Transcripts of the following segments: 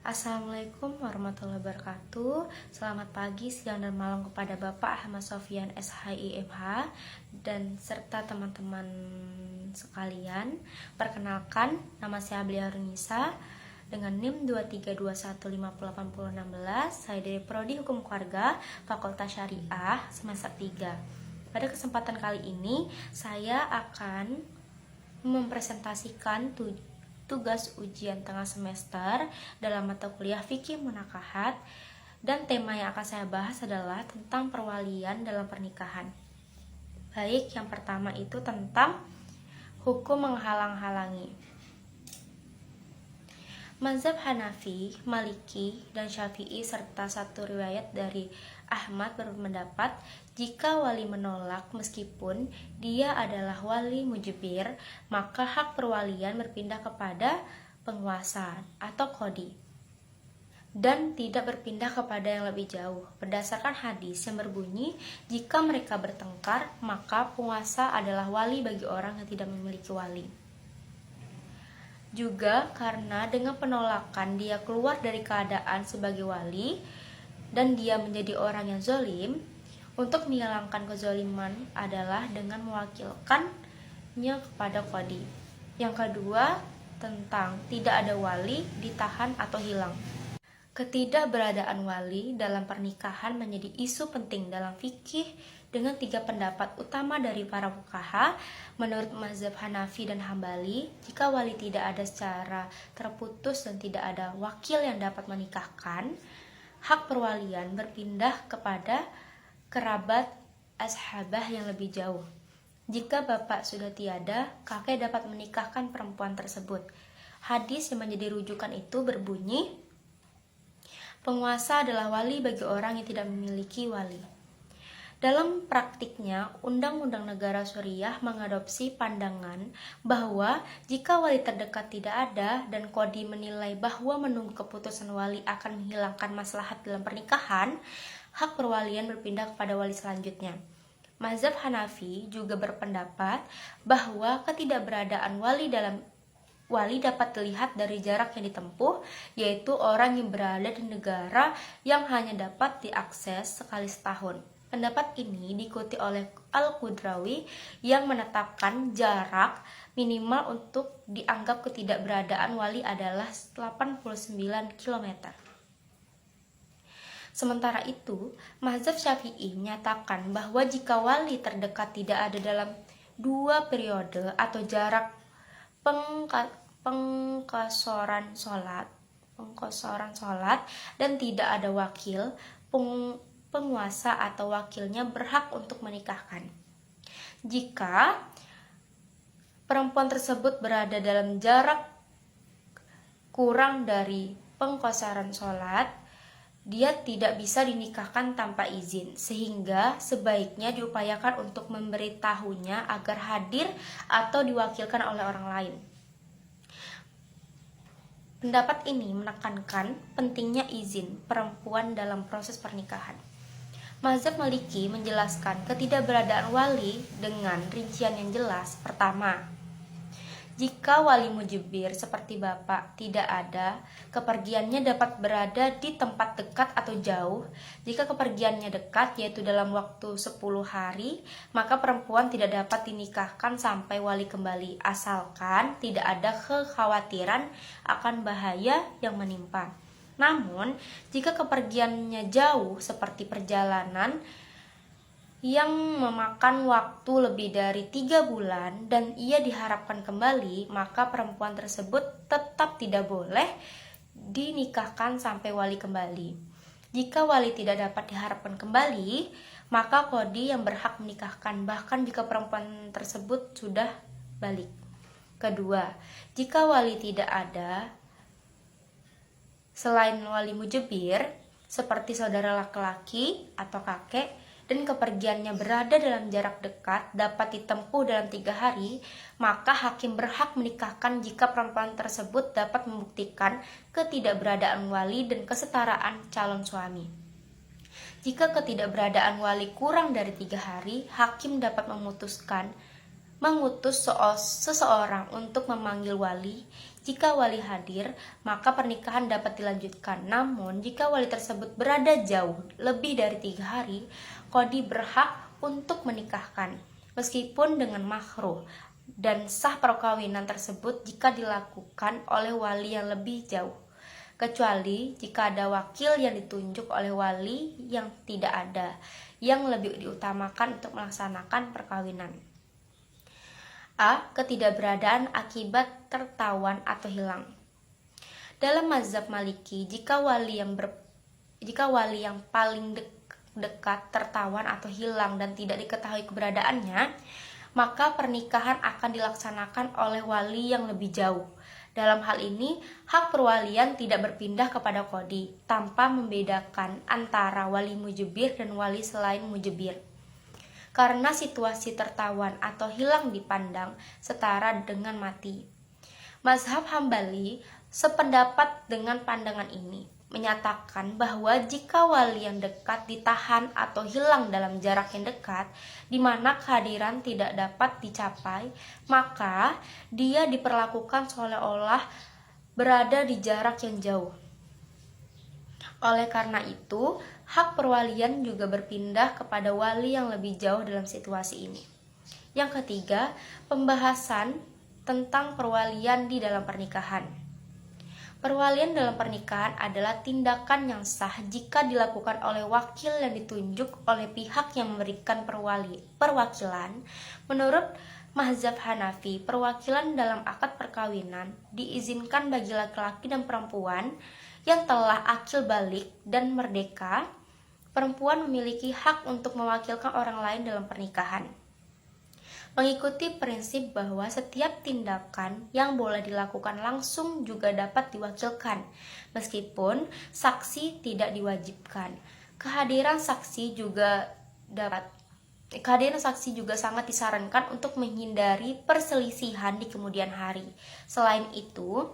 Assalamualaikum warahmatullahi wabarakatuh. Selamat pagi, siang, dan malam kepada Bapak Ahmad Sofyan SHIMH dan serta teman-teman sekalian. Perkenalkan, nama saya Belia Runisa dengan NIM 2321588016. Saya dari Prodi Hukum Keluarga, Fakultas Syariah, semester 3. Pada kesempatan kali ini, saya akan mempresentasikan tugas ujian tengah semester dalam mata kuliah Fikih Munakahat, dan tema yang akan saya bahas adalah tentang perwalian dalam pernikahan. Baik, yang pertama itu tentang hukum menghalang-halangi. Mazhab Hanafi, Maliki, dan Syafi'i serta satu riwayat dari Ahmad berpendapat jika wali menolak meskipun dia adalah wali mujbir, maka hak perwalian berpindah kepada penguasa atau qadhi dan tidak berpindah kepada yang lebih jauh. Berdasarkan hadis yang berbunyi, jika mereka bertengkar, maka penguasa adalah wali bagi orang yang tidak memiliki wali. Juga karena dengan penolakan dia keluar dari keadaan sebagai wali dan dia menjadi orang yang zalim, untuk menghilangkan kezaliman adalah dengan mewakilkannya kepada qadhi. Yang kedua, tentang tidak ada wali, ditahan atau hilang. Ketidakberadaan wali dalam pernikahan menjadi isu penting dalam fikih dengan 3 pendapat utama dari para fuqaha. Menurut mazhab Hanafi dan Hambali, jika wali tidak ada secara terputus dan tidak ada wakil yang dapat menikahkan, hak perwalian berpindah kepada kerabat ashabah yang lebih jauh. Jika bapak sudah tiada, kakek dapat menikahkan perempuan tersebut. Hadis yang menjadi rujukan itu berbunyi, penguasa adalah wali bagi orang yang tidak memiliki wali. Dalam praktiknya, Undang-Undang Negara Suriah mengadopsi pandangan bahwa jika wali terdekat tidak ada dan qadhi menilai bahwa menunggu keputusan wali akan menghilangkan maslahat dalam pernikahan, hak perwalian berpindah kepada wali selanjutnya. Mazhab Hanafi juga berpendapat bahwa ketidakberadaan wali dapat dilihat dari jarak yang ditempuh, yaitu orang yang berada di negara yang hanya dapat diakses sekali setahun. Pendapat ini diikuti oleh Al-Qudrawi yang menetapkan jarak minimal untuk dianggap ketidakberadaan wali adalah 89 km. Sementara itu, mazhab Syafi'i menyatakan bahwa jika wali terdekat tidak ada dalam 2 periode atau jarak pengkosoran sholat dan tidak ada wakil, penguasa atau wakilnya berhak untuk menikahkan. Jika perempuan tersebut berada dalam jarak kurang dari pengkosoran sholat, dia tidak bisa dinikahkan tanpa izin, sehingga sebaiknya diupayakan untuk memberitahunya agar hadir atau diwakilkan oleh orang lain. Pendapat ini menekankan pentingnya izin perempuan dalam proses pernikahan. Mazhab Maliki menjelaskan ketidakberadaan wali dengan rincian yang jelas. Pertama, jika wali mujbir seperti bapak tidak ada, kepergiannya dapat berada di tempat dekat atau jauh. Jika kepergiannya dekat, yaitu dalam waktu 10 hari, maka perempuan tidak dapat dinikahkan sampai wali kembali, asalkan tidak ada kekhawatiran akan bahaya yang menimpa. Namun, jika kepergiannya jauh seperti perjalanan yang memakan waktu lebih dari 3 bulan dan ia diharapkan kembali, maka perempuan tersebut tetap tidak boleh dinikahkan sampai wali kembali. Jika wali tidak dapat diharapkan kembali, maka qadhi yang berhak menikahkan, bahkan jika perempuan tersebut sudah balik. Kedua, jika wali tidak ada selain wali mujbir, seperti saudara laki-laki atau kakek, dan kepergiannya berada dalam jarak dekat dapat ditempuh dalam 3 hari, maka hakim berhak menikahkan jika perempuan tersebut dapat membuktikan ketidakberadaan wali dan kesetaraan calon suami. Jika ketidakberadaan wali kurang dari 3 hari, hakim dapat mengutus seseorang untuk memanggil wali Jika wali hadir, maka pernikahan dapat dilanjutkan. Namun, jika wali tersebut berada jauh lebih dari 3 hari, qadhi berhak untuk menikahkan, meskipun dengan makruh, dan sah perkawinan tersebut jika dilakukan oleh wali yang lebih jauh, kecuali jika ada wakil yang ditunjuk oleh wali yang tidak ada, yang lebih diutamakan untuk melaksanakan perkawinan. A. Ketidakberadaan akibat tertawan atau hilang. Dalam mazhab Maliki, jika wali yang paling dekat tertawan atau hilang dan tidak diketahui keberadaannya, maka pernikahan akan dilaksanakan oleh wali yang lebih jauh. Dalam hal ini, hak perwalian tidak berpindah kepada qadhi, tanpa membedakan antara wali mujbir dan wali selain mujbir. Karena situasi tertawan atau hilang dipandang setara dengan mati. Mazhab Hambali sependapat dengan pandangan ini, menyatakan bahwa jika wali yang dekat ditahan atau hilang dalam jarak yang dekat, di mana kehadiran tidak dapat dicapai, maka dia diperlakukan seolah-olah berada di jarak yang jauh. Oleh karena itu, hak perwalian juga berpindah kepada wali yang lebih jauh dalam situasi ini. Yang ketiga, pembahasan tentang perwalian di dalam pernikahan. Perwalian dalam pernikahan adalah tindakan yang sah jika dilakukan oleh wakil yang ditunjuk oleh pihak yang memberikan perwakilan. Menurut mazhab Hanafi, perwakilan dalam akad perkawinan diizinkan bagi laki-laki dan perempuan yang telah akil balik dan merdeka. Perempuan memiliki hak untuk mewakilkan orang lain dalam pernikahan. Mengikuti prinsip bahwa setiap tindakan yang boleh dilakukan langsung juga dapat diwakilkan, meskipun saksi tidak diwajibkan. Kehadiran saksi juga sangat disarankan untuk menghindari perselisihan di kemudian hari. Selain itu,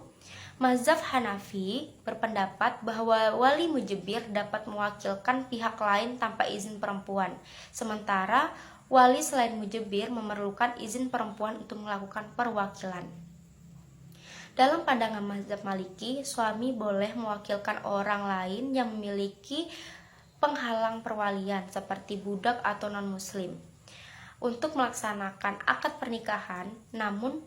mazhab Hanafi berpendapat bahwa wali mujbir dapat mewakilkan pihak lain tanpa izin perempuan, sementara wali selain mujbir memerlukan izin perempuan untuk melakukan perwakilan. Dalam pandangan mazhab Maliki, suami boleh mewakilkan orang lain yang memiliki penghalang perwalian seperti budak atau non-muslim untuk melaksanakan akad pernikahan, namun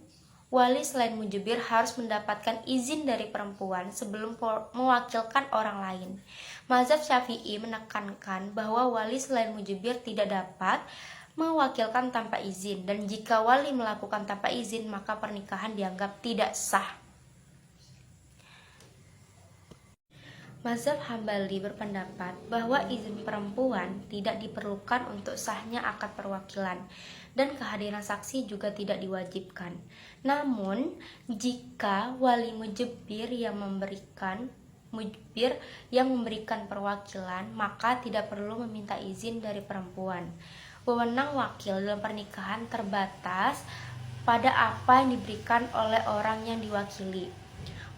wali selain mujbir harus mendapatkan izin dari perempuan sebelum mewakilkan orang lain. Mazhab Syafi'i menekankan bahwa wali selain mujbir tidak dapat mewakilkan tanpa izin, dan jika wali melakukan tanpa izin maka pernikahan dianggap tidak sah. Mazhab Hambali berpendapat bahwa izin perempuan tidak diperlukan untuk sahnya akad perwakilan, dan kehadiran saksi juga tidak diwajibkan. Namun, jika wali mujbir yang memberikan perwakilan, maka tidak perlu meminta izin dari perempuan. Wewenang wakil dalam pernikahan terbatas pada apa yang diberikan oleh orang yang diwakili.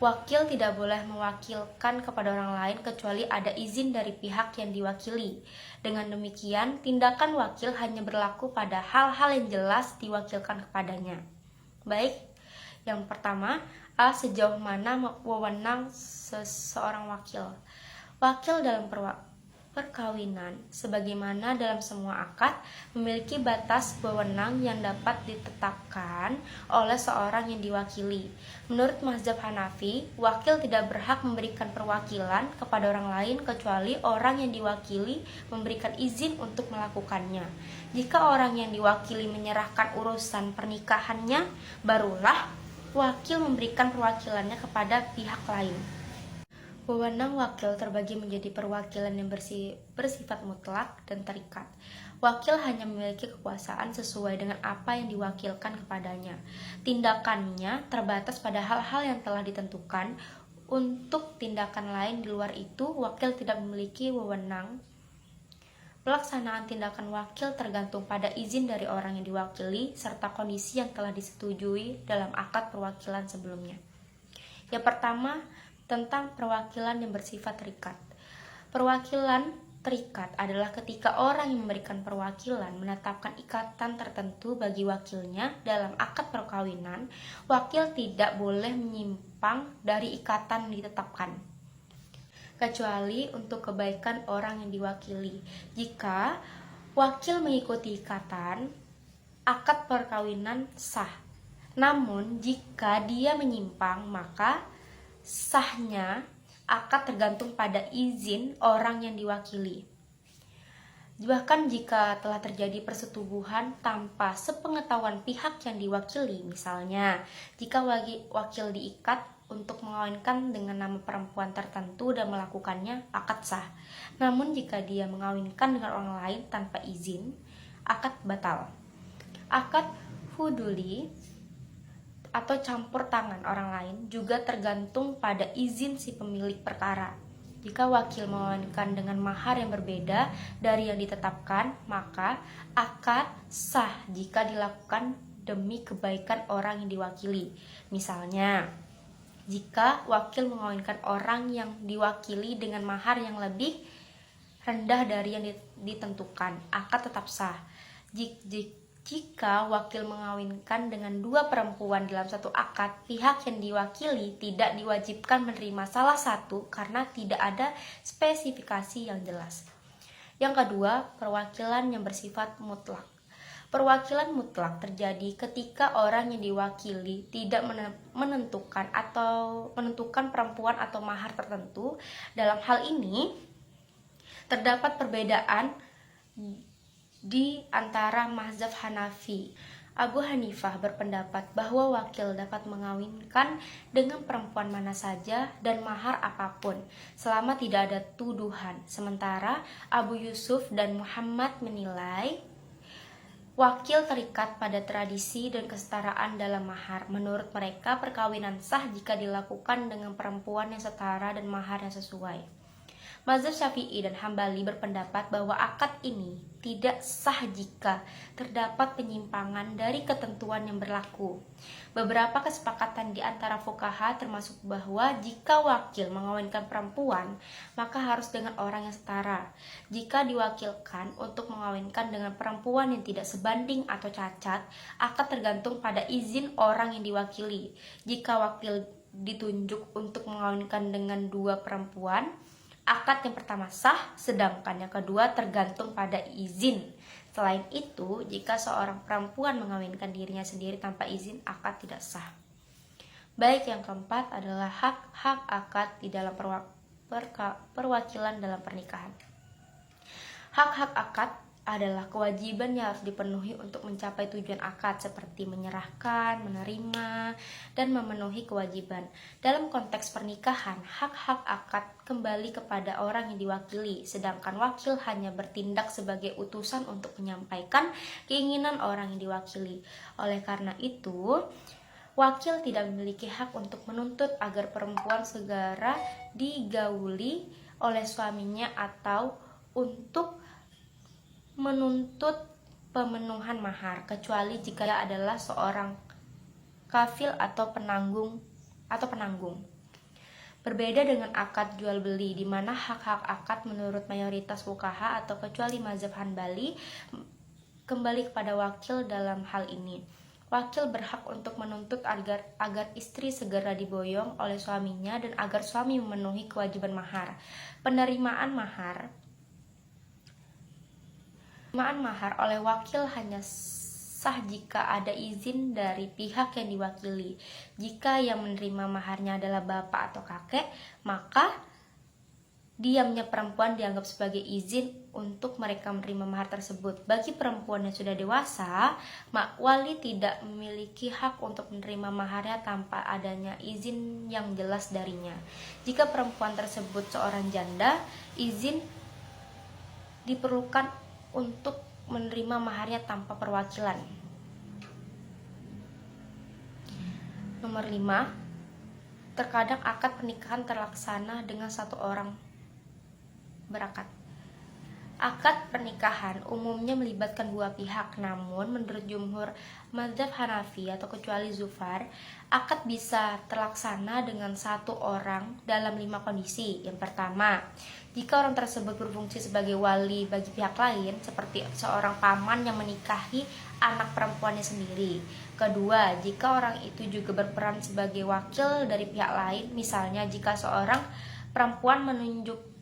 Wakil tidak boleh mewakilkan kepada orang lain kecuali ada izin dari pihak yang diwakili. Dengan demikian, tindakan wakil hanya berlaku pada hal-hal yang jelas diwakilkan kepadanya. Baik, yang pertama, A. Sejauh mana wewenang seseorang wakil. Wakil dalam perkawinan, sebagaimana dalam semua akad, memiliki batas wewenang yang dapat ditetapkan oleh seorang yang diwakili. Menurut mazhab Hanafi, wakil tidak berhak memberikan perwakilan kepada orang lain kecuali orang yang diwakili memberikan izin untuk melakukannya. Jika orang yang diwakili menyerahkan urusan pernikahannya, barulah wakil memberikan perwakilannya kepada pihak lain. Wewenang wakil terbagi menjadi perwakilan yang bersifat mutlak dan terikat. Wakil hanya memiliki kekuasaan sesuai dengan apa yang diwakilkan kepadanya. Tindakannya terbatas pada hal-hal yang telah ditentukan. Untuk tindakan lain di luar itu, wakil tidak memiliki wewenang. Pelaksanaan tindakan wakil tergantung pada izin dari orang yang diwakili serta kondisi yang telah disetujui dalam akad perwakilan sebelumnya. Yang pertama, tentang perwakilan yang bersifat terikat. Perwakilan terikat adalah ketika orang yang memberikan perwakilan menetapkan ikatan tertentu bagi wakilnya dalam akad perkawinan. Wakil tidak boleh menyimpang dari ikatan yang ditetapkan, kecuali untuk kebaikan orang yang diwakili. Jika wakil mengikuti ikatan, akad perkawinan sah. Namun, jika dia menyimpang, maka sahnya akad tergantung pada izin orang yang diwakili. Bahkan jika telah terjadi persetubuhan tanpa sepengetahuan pihak yang diwakili, misalnya jika wakil diikat untuk mengawinkan dengan nama perempuan tertentu dan melakukannya, akad sah. Namun jika dia mengawinkan dengan orang lain tanpa izin, akad batal. Akad fuduli atau campur tangan orang lain juga tergantung pada izin si pemilik perkara. Jika wakil mengawinkan dengan mahar yang berbeda dari yang ditetapkan, maka akad sah jika dilakukan demi kebaikan orang yang diwakili. Misalnya, jika wakil mengawinkan orang yang diwakili dengan mahar yang lebih rendah dari yang ditentukan, akad tetap sah. Jika wakil mengawinkan dengan dua perempuan dalam satu akad, pihak yang diwakili tidak diwajibkan menerima salah satu karena tidak ada spesifikasi yang jelas. Yang kedua, perwakilan yang bersifat mutlak. Perwakilan mutlak terjadi ketika orang yang diwakili tidak menentukan perempuan atau mahar tertentu. Dalam hal ini, terdapat perbedaan di antara mazhab Hanafi. Abu Hanifah berpendapat bahwa wakil dapat mengawinkan dengan perempuan mana saja dan mahar apapun selama tidak ada tuduhan. Sementara Abu Yusuf dan Muhammad menilai wakil terikat pada tradisi dan kesetaraan dalam mahar. Menurut mereka, perkawinan sah jika dilakukan dengan perempuan yang setara dan mahar yang sesuai. Mazhab Syafi'i dan Hambali berpendapat bahwa akad ini tidak sah jika terdapat penyimpangan dari ketentuan yang berlaku. Beberapa kesepakatan di antara fuqaha termasuk bahwa jika wakil mengawinkan perempuan, maka harus dengan orang yang setara. Jika diwakilkan untuk mengawinkan dengan perempuan yang tidak sebanding atau cacat, akad tergantung pada izin orang yang diwakili. Jika wakil ditunjuk untuk mengawinkan dengan dua perempuan, akad yang pertama sah, sedangkan yang kedua tergantung pada izin. Selain itu, jika seorang perempuan mengawinkan dirinya sendiri tanpa izin, akad tidak sah. Baik, yang keempat adalah hak-hak akad di dalam perwakilan dalam pernikahan. Hak-hak akad adalah kewajiban yang harus dipenuhi untuk mencapai tujuan akad, seperti menyerahkan, menerima, dan memenuhi kewajiban. Dalam konteks pernikahan, hak-hak akad kembali kepada orang yang diwakili, sedangkan wakil hanya bertindak sebagai utusan untuk menyampaikan keinginan orang yang diwakili. Oleh karena itu, wakil tidak memiliki hak untuk menuntut agar perempuan segera digauli oleh suaminya atau untuk menuntut pemenuhan mahar, kecuali jika dia adalah seorang kafil atau penanggung. Berbeda dengan akad jual beli, di mana hak-hak akad menurut mayoritas fuqaha atau kecuali mazhab Hanbali kembali kepada wakil. Dalam hal ini, wakil berhak untuk menuntut agar istri segera diboyong oleh suaminya dan agar suami memenuhi kewajiban mahar. Penerimaan mahar oleh wakil hanya sah jika ada izin dari pihak yang diwakili. Jika yang menerima maharnya adalah bapak atau kakek, maka diamnya perempuan dianggap sebagai izin untuk mereka menerima mahar tersebut. Bagi perempuan yang sudah dewasa, wali tidak memiliki hak untuk menerima maharnya tanpa adanya izin yang jelas darinya. Jika perempuan tersebut seorang janda, izin diperlukan untuk menerima maharnya tanpa perwakilan. Nomor 5, terkadang akad pernikahan terlaksana dengan satu orang berakad. Akad pernikahan umumnya melibatkan dua pihak, namun menurut jumhur mazhab Hanafi atau kecuali Zufar, akad bisa terlaksana dengan satu orang dalam 5 kondisi. Yang pertama, jika orang tersebut berfungsi sebagai wali bagi pihak lain, seperti seorang paman yang menikahi anak perempuannya sendiri. Kedua, jika orang itu juga berperan sebagai wakil dari pihak lain, misalnya jika seorang perempuan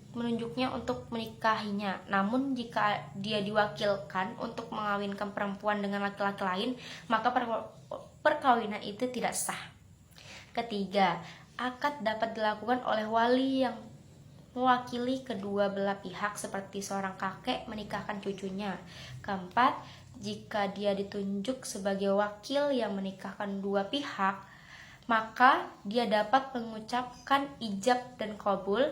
menunjuknya untuk menikahinya, namun jika dia diwakilkan untuk mengawinkan perempuan dengan laki-laki lain, maka perkawinan itu tidak sah. Ketiga, akad dapat dilakukan oleh wali yang mewakili kedua belah pihak, seperti seorang kakek menikahkan cucunya. Keempat, jika dia ditunjuk sebagai wakil yang menikahkan dua pihak, maka dia dapat mengucapkan ijab dan qabul.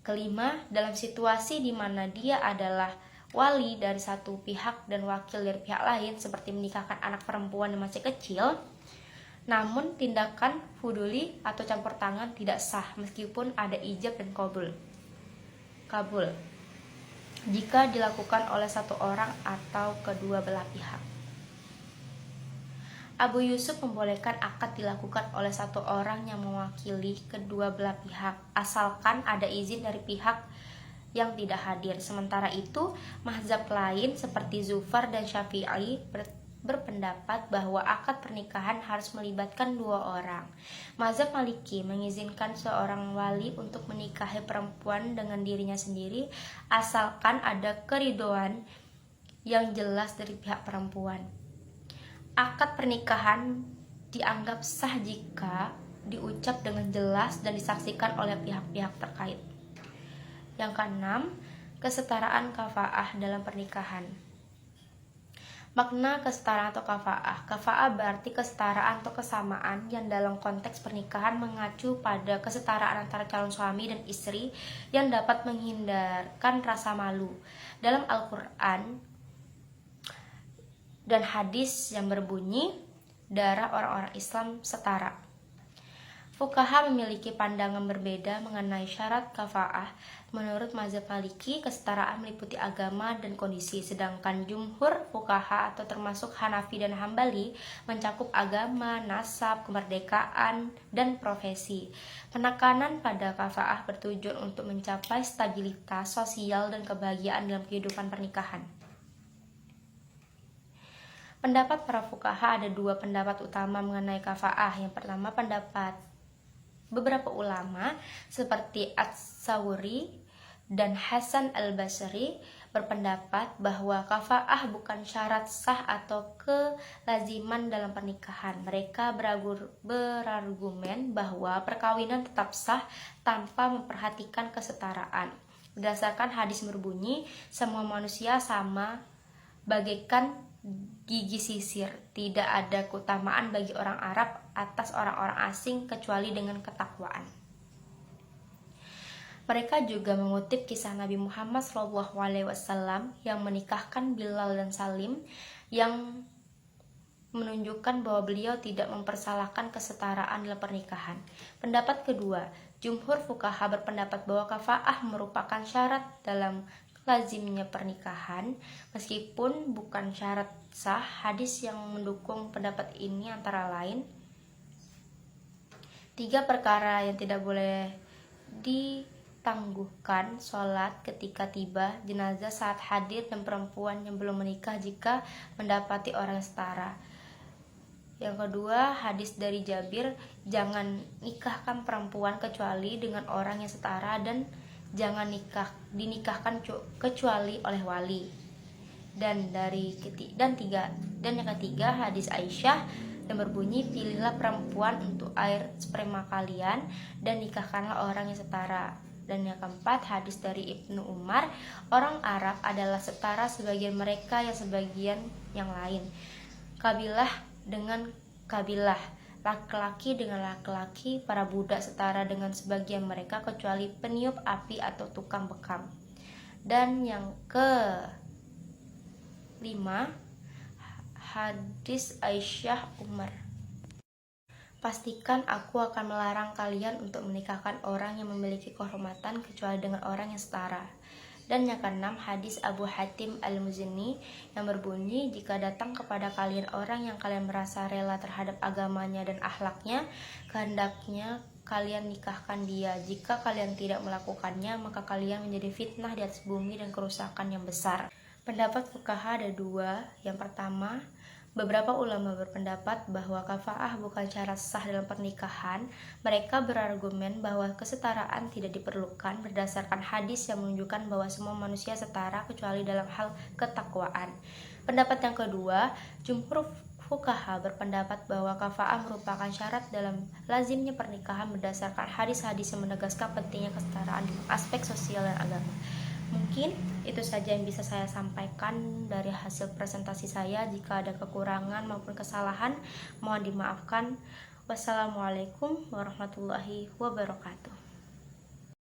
Kelima, dalam situasi di mana dia adalah wali dari satu pihak dan wakil dari pihak lain, seperti menikahkan anak perempuan yang masih kecil, namun tindakan fuduli atau campur tangan tidak sah meskipun ada ijab dan kabul, jika dilakukan oleh satu orang atau kedua belah pihak. Abu Yusuf membolehkan akad dilakukan oleh satu orang yang mewakili kedua belah pihak, asalkan ada izin dari pihak yang tidak hadir. Sementara itu, mazhab lain seperti Zufar dan Syafi'i berpendapat bahwa akad pernikahan harus melibatkan dua orang. Mazhab Maliki mengizinkan seorang wali untuk menikahi perempuan dengan dirinya sendiri, asalkan ada keridhaan yang jelas dari pihak perempuan. Akad pernikahan dianggap sah jika diucap dengan jelas dan disaksikan oleh pihak-pihak terkait. Yang keenam, kesetaraan kafaah dalam pernikahan. Makna kesetaraan atau kafaah. Kafaah berarti kesetaraan atau kesamaan yang dalam konteks pernikahan mengacu pada kesetaraan antara calon suami dan istri yang dapat menghindarkan rasa malu. Dalam Al-Quran dan hadis yang berbunyi, darah orang-orang Islam setara. Fuqaha memiliki pandangan berbeda mengenai syarat kafaah. Menurut mazhab Maliki, kesetaraan meliputi agama dan kondisi, sedangkan jumhur fuqaha atau termasuk Hanafi dan Hambali mencakup agama, nasab, kemerdekaan, dan profesi. Penekanan pada kafaah bertujuan untuk mencapai stabilitas sosial dan kebahagiaan dalam kehidupan pernikahan. Pendapat para fuqaha, ada dua pendapat utama mengenai kafaah. Yang pertama, pendapat beberapa ulama seperti Ats-Tsawri dan Hasan al-Basri berpendapat bahwa kafaah bukan syarat sah atau kelaziman dalam pernikahan. Mereka berargumen bahwa perkawinan tetap sah tanpa memperhatikan kesetaraan. Berdasarkan hadis berbunyi, semua manusia sama bagaikan gigi sisir, tidak ada keutamaan bagi orang Arab atas orang-orang asing kecuali dengan ketakwaan. Mereka juga mengutip kisah Nabi Muhammad SAW yang menikahkan Bilal dan Salim, yang menunjukkan bahwa beliau tidak mempersalahkan kesetaraan dalam pernikahan. Pendapat kedua, jumhur fuqaha berpendapat bahwa kafaah merupakan syarat dalam lazimnya pernikahan, meskipun bukan syarat sah. Hadis yang mendukung pendapat ini antara lain 3 perkara yang tidak boleh ditangguhkan: sholat ketika tiba, jenazah saat hadir, dan perempuan yang belum menikah jika mendapati orang setara. Yang kedua, hadis dari Jabir, jangan nikahkan perempuan kecuali dengan orang yang setara, dan jangan dinikahkan kecuali oleh wali. Dan yang ketiga, hadis Aisyah yang berbunyi, pilihlah perempuan untuk air sperma kalian dan nikahkanlah orang yang setara. Dan yang keempat, hadis dari Ibnu Umar, orang Arab adalah setara sebagian mereka yang sebagian yang lain. Kabilah dengan kabilah, laki-laki dengan laki-laki, para budak setara dengan sebagian mereka kecuali peniup api atau tukang bekam. Dan yang kelima, hadis Aisyah Umar, pastikan aku akan melarang kalian untuk menikahkan orang yang memiliki kehormatan kecuali dengan orang yang setara. Dan yang keenam, hadis Abu Hatim Al-Muzani yang berbunyi, jika datang kepada kalian orang yang kalian merasa rela terhadap agamanya dan akhlaknya, kehendaknya kalian nikahkan dia. Jika kalian tidak melakukannya, maka kalian menjadi fitnah di atas bumi dan kerusakan yang besar. Pendapat fuqaha ada dua. Yang pertama, beberapa ulama berpendapat bahwa kafaah bukan syarat sah dalam pernikahan. Mereka berargumen bahwa kesetaraan tidak diperlukan berdasarkan hadis yang menunjukkan bahwa semua manusia setara kecuali dalam hal ketakwaan. Pendapat yang kedua, jumhur fuqaha berpendapat bahwa kafaah merupakan syarat dalam lazimnya pernikahan berdasarkan hadis-hadis yang menegaskan pentingnya kesetaraan di aspek sosial dan agama. Mungkin itu saja yang bisa saya sampaikan dari hasil presentasi saya. Jika ada kekurangan maupun kesalahan, mohon dimaafkan. Wassalamualaikum warahmatullahi wabarakatuh.